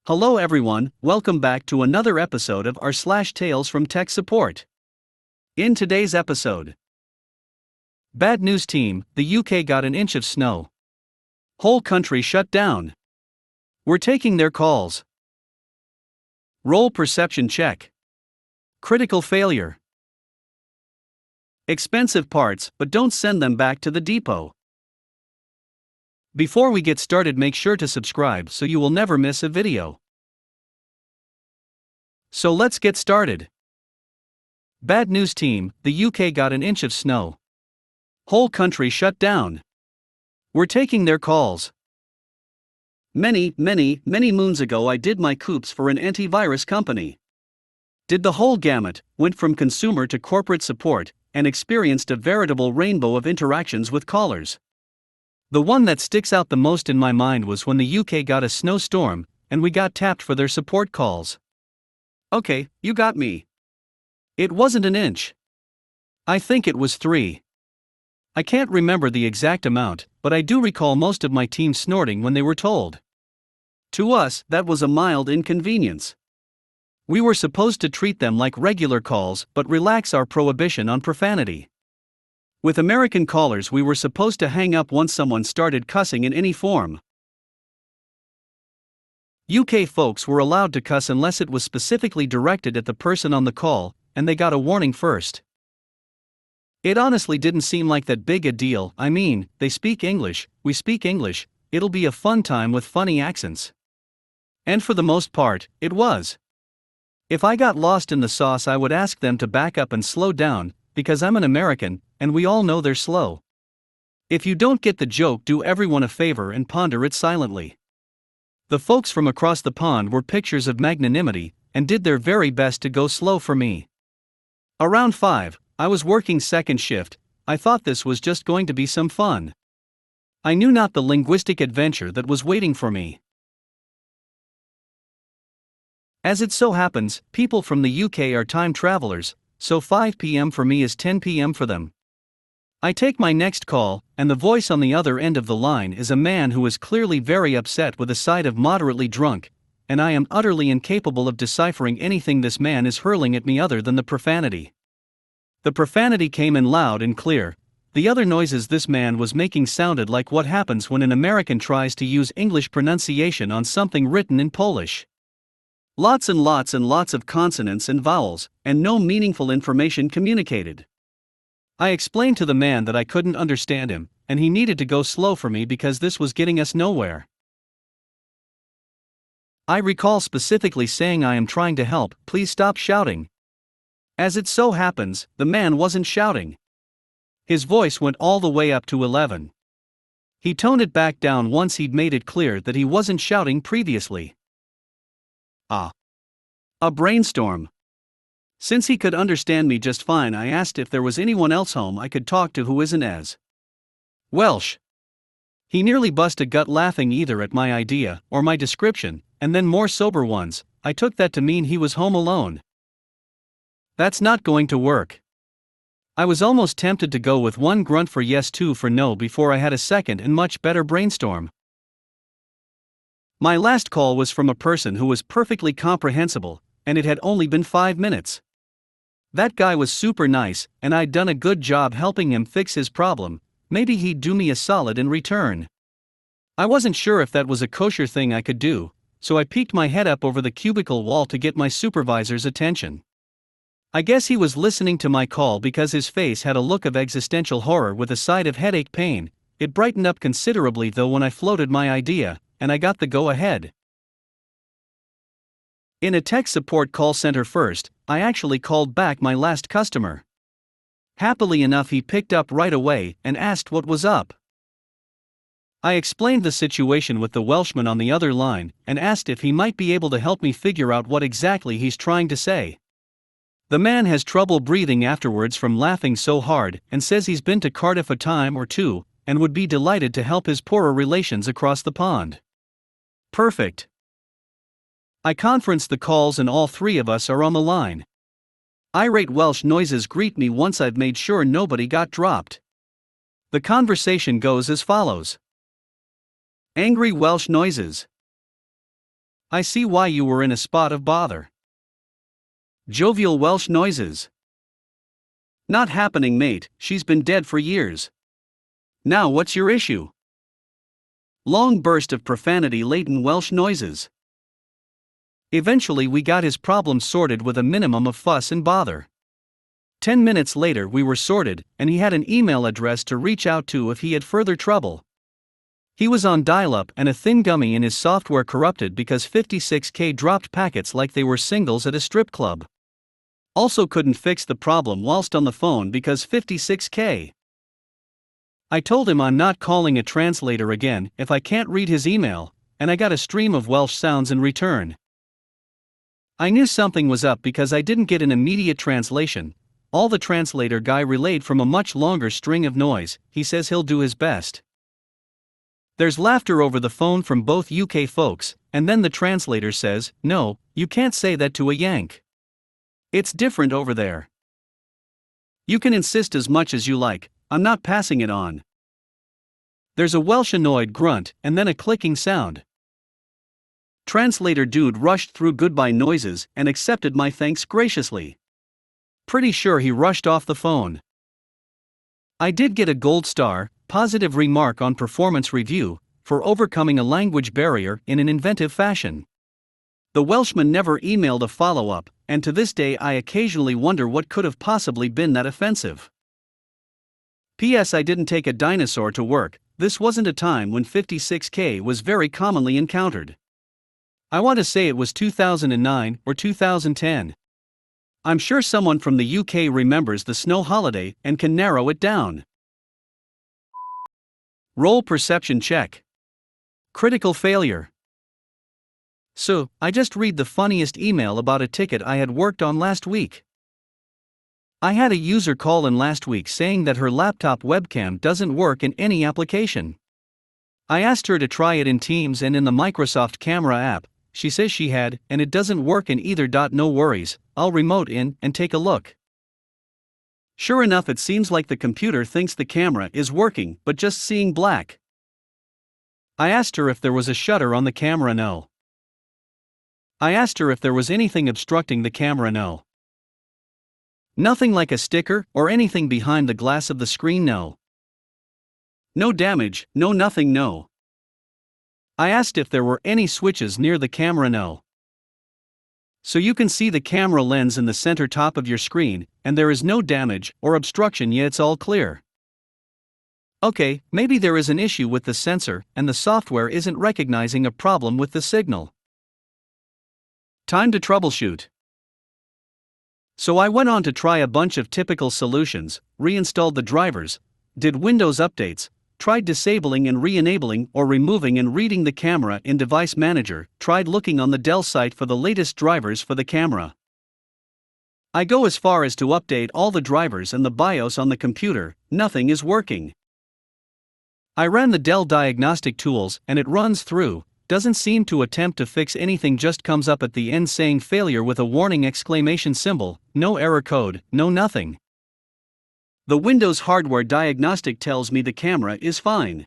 Hello everyone, welcome back to another episode of r/slash Tales from Tech Support. In today's episode, bad news team, the UK got an inch of snow. Whole country shut down. We're taking their calls. Role perception check. Critical failure. Expensive parts, but don't send them back to the depot. Before we get started, make sure to subscribe so you will never miss a video. So let's get started. Bad news team, the UK got an inch of snow. Whole country shut down. We're taking their calls. Many moons ago I did my coups for an antivirus company. Did the whole gamut, went from consumer to corporate support, and experienced a veritable rainbow of interactions with callers. The one that sticks out the most in my mind was when the UK got a snowstorm, and we got tapped for their support calls. Okay, you got me. It wasn't an inch. I think it was 3. I can't remember the exact amount, but I do recall most of my team snorting when they were told. To us, that was a mild inconvenience. We were supposed to treat them like regular calls but relax our prohibition on profanity. With American callers, we were supposed to hang up once someone started cussing in any form. UK folks were allowed to cuss unless it was specifically directed at the person on the call, and they got a warning first. It honestly didn't seem like that big a deal. I mean, they speak English, we speak English, it'll be a fun time with funny accents. And for the most part, it was. If I got lost in the sauce, I would ask them to back up and slow down, because I'm an American, and we all know they're slow. If you don't get the joke, do everyone a favor and ponder it silently. The folks from across the pond were pictures of magnanimity, and did their very best to go slow for me. Around 5, I was working second shift. I thought this was just going to be some fun. I knew not the linguistic adventure that was waiting for me. As it so happens, people from the UK are time travelers, so 5 p.m. for me is 10 p.m. for them. I take my next call, and the voice on the other end of the line is a man who is clearly very upset with a side of moderately drunk, and I am utterly incapable of deciphering anything this man is hurling at me other than the profanity. The profanity came in loud and clear. The other noises this man was making sounded like what happens when an American tries to use English pronunciation on something written in Polish. Lots and lots of consonants and vowels, and no meaningful information communicated. I explained to the man that I couldn't understand him, and he needed to go slow for me because this was getting us nowhere. I recall specifically saying, "I am trying to help, please stop shouting." As it so happens, the man wasn't shouting. His voice went all the way up to 11. He toned it back down once he'd made it clear that he wasn't shouting previously. A brainstorm. Since he could understand me just fine, I asked if there was anyone else home I could talk to who isn't as Welsh. He nearly bust a gut laughing either at my idea or my description, and then more sober ones. I took that to mean he was home alone. That's not going to work. I was almost tempted to go with 1 grunt for yes, 2 for no before I had a second and much better brainstorm. My last call was from a person who was perfectly comprehensible, and it had only been 5 minutes. That guy was super nice, and I'd done a good job helping him fix his problem. Maybe he'd do me a solid in return. I wasn't sure if that was a kosher thing I could do, so I peeked my head up over the cubicle wall to get my supervisor's attention. I guess he was listening to my call because his face had a look of existential horror with a side of headache pain. It brightened up considerably though when I floated my idea, and I got the go-ahead. In a tech support call center first, I actually called back my last customer. Happily enough, he picked up right away and asked what was up. I explained the situation with the Welshman on the other line and asked if he might be able to help me figure out what exactly he's trying to say. The man has trouble breathing afterwards from laughing so hard and says he's been to Cardiff a time or two and would be delighted to help his poorer relations across the pond. Perfect. I conference the calls and all 3 of us are on the line. Irate Welsh noises greet me once I've made sure nobody got dropped. The conversation goes as follows. Angry Welsh noises. I see why you were in a spot of bother. Jovial Welsh noises. Not happening, mate, she's been dead for years. Now what's your issue? Long burst of profanity-laden Welsh noises. Eventually we got his problem sorted with a minimum of fuss and bother. 10 minutes later we were sorted, and he had an email address to reach out to if he had further trouble. He was on dial-up and a thin gummy in his software corrupted because 56K dropped packets like they were singles at a strip club. Also couldn't fix the problem whilst on the phone because 56K. I told him I'm not calling a translator again if I can't read his email, and I got a stream of Welsh sounds in return. I knew something was up because I didn't get an immediate translation. All the translator guy relayed from a much longer string of noise. He says he'll do his best. There's laughter over the phone from both UK folks, and then the translator says, "No, you can't say that to a Yank. It's different over there. You can insist as much as you like, I'm not passing it on." There's a Welsh annoyed grunt, and then a clicking sound. Translator dude rushed through goodbye noises and accepted my thanks graciously. Pretty sure he rushed off the phone. I did get a gold star, positive remark on performance review, for overcoming a language barrier in an inventive fashion. The Welshman never emailed a follow-up, and to this day I occasionally wonder what could have possibly been that offensive. P.S. I didn't take a dinosaur to work. This wasn't a time when 56K was very commonly encountered. I want to say it was 2009 or 2010. I'm sure someone from the UK remembers the snow holiday and can narrow it down. Role perception check. Critical failure. So, I just read the funniest email about a ticket I had worked on last week. I had a user call in last week saying that her laptop webcam doesn't work in any application. I asked her to try it in Teams and in the Microsoft Camera app. She says she had, and it doesn't work in either. No worries, I'll remote in and take a look. Sure enough, it seems like the computer thinks the camera is working but just seeing black. I asked her if there was a shutter on the camera. No. I asked her if there was anything obstructing the camera. No. Nothing like a sticker or anything behind the glass of the screen. No. No damage, no nothing. No. I asked if there were any switches near the camera. No. So you can see the camera lens in the center top of your screen, and there is no damage or obstruction. Yeah, it's all clear. Okay, maybe there is an issue with the sensor and the software isn't recognizing a problem with the signal. Time to troubleshoot. So I went on to try a bunch of typical solutions, reinstalled the drivers, did Windows updates, tried disabling and re-enabling or removing and reading the camera in Device Manager, tried looking on the Dell site for the latest drivers for the camera. I go as far as to update all the drivers and the BIOS on the computer, nothing is working. I ran the Dell diagnostic tools and it runs through, doesn't seem to attempt to fix anything, just comes up at the end saying failure with a warning exclamation symbol, no error code, no nothing. The Windows hardware diagnostic tells me the camera is fine.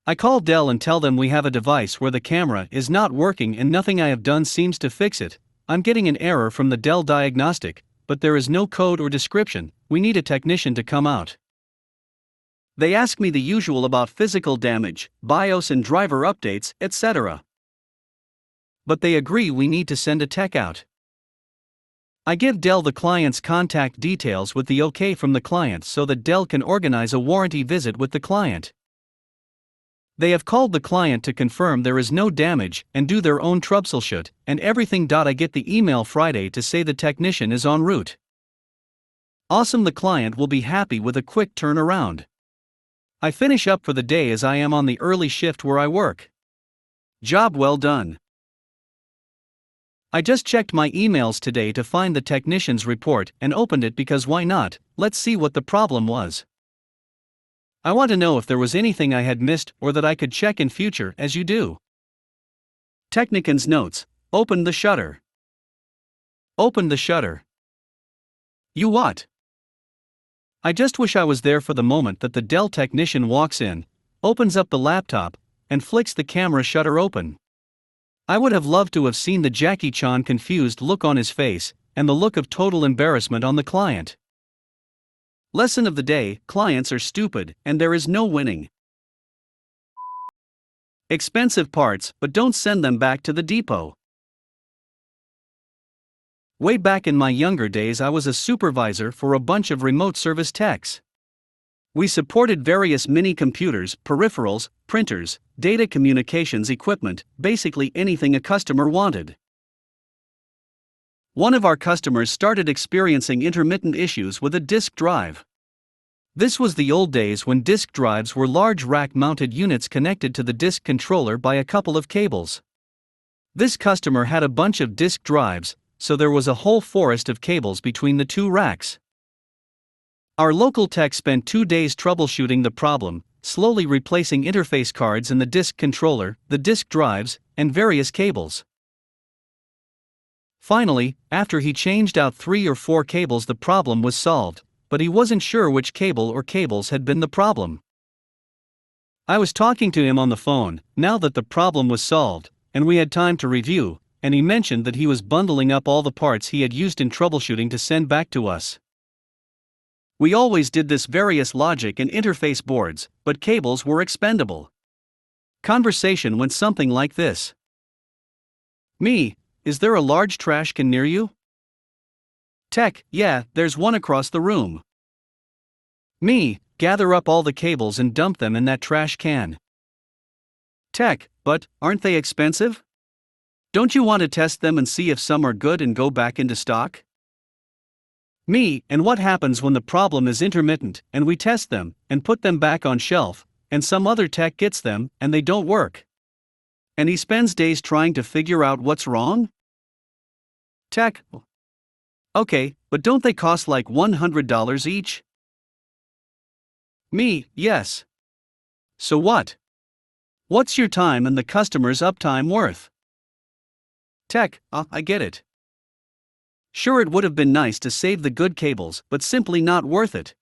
I call Dell and tell them we have a device where the camera is not working and nothing I have done seems to fix it. I'm getting an error from the Dell diagnostic, but there is no code or description. We need a technician to come out. They ask me the usual about physical damage, BIOS and driver updates, etc. But they agree we need to send a tech out. I give Dell the client's contact details with the OK from the client so that Dell can organize a warranty visit with the client. They have called the client to confirm there is no damage and do their own troubleshoot and everything. I get the email Friday to say the technician is en route. Awesome, the client will be happy with a quick turnaround. I finish up for the day as I am on the early shift where I work. Job well done. I just checked my emails today to find the technician's report and opened it because why not? Let's see what the problem was. I want to know if there was anything I had missed or that I could check in future, as you do. Technician's notes. Open the shutter. Open the shutter. You what? I just wish I was there for the moment that the Dell technician walks in, opens up the laptop, and flicks the camera shutter open. I would have loved to have seen the Jackie Chan confused look on his face, and the look of total embarrassment on the client. Lesson of the day: clients are stupid, and there is no winning. Expensive parts, but don't send them back to the depot. Way back in my younger days, I was a supervisor for a bunch of remote service techs. We supported various mini computers, peripherals, printers, data communications equipment, basically anything a customer wanted. One of our customers started experiencing intermittent issues with a disk drive. This was the old days when disk drives were large rack-mounted units connected to the disk controller by a couple of cables. This customer had a bunch of disk drives, so there was a whole forest of cables between the two racks. Our local tech spent 2 days troubleshooting the problem, slowly replacing interface cards in the disk controller, the disk drives, and various cables. Finally, after he changed out 3 or 4 cables, the problem was solved, but he wasn't sure which cable or cables had been the problem. I was talking to him on the phone, now that the problem was solved, and we had time to review, and he mentioned that he was bundling up all the parts he had used in troubleshooting to send back to us. We always did this various logic and interface boards, but cables were expendable. Conversation went something like this. Me: is there a large trash can near you? Tech: yeah, there's one across the room. Me: gather up all the cables and dump them in that trash can. Tech: but, aren't they expensive? Don't you want to test them and see if some are good and go back into stock? Me: and what happens when the problem is intermittent, and we test them, and put them back on shelf, and some other tech gets them, and they don't work? And he spends days trying to figure out what's wrong? Tech: okay, but don't they cost like $100 each? Me: yes. So what? What's your time and the customer's uptime worth? Tech: I get it. Sure, it would have been nice to save the good cables, but simply not worth it.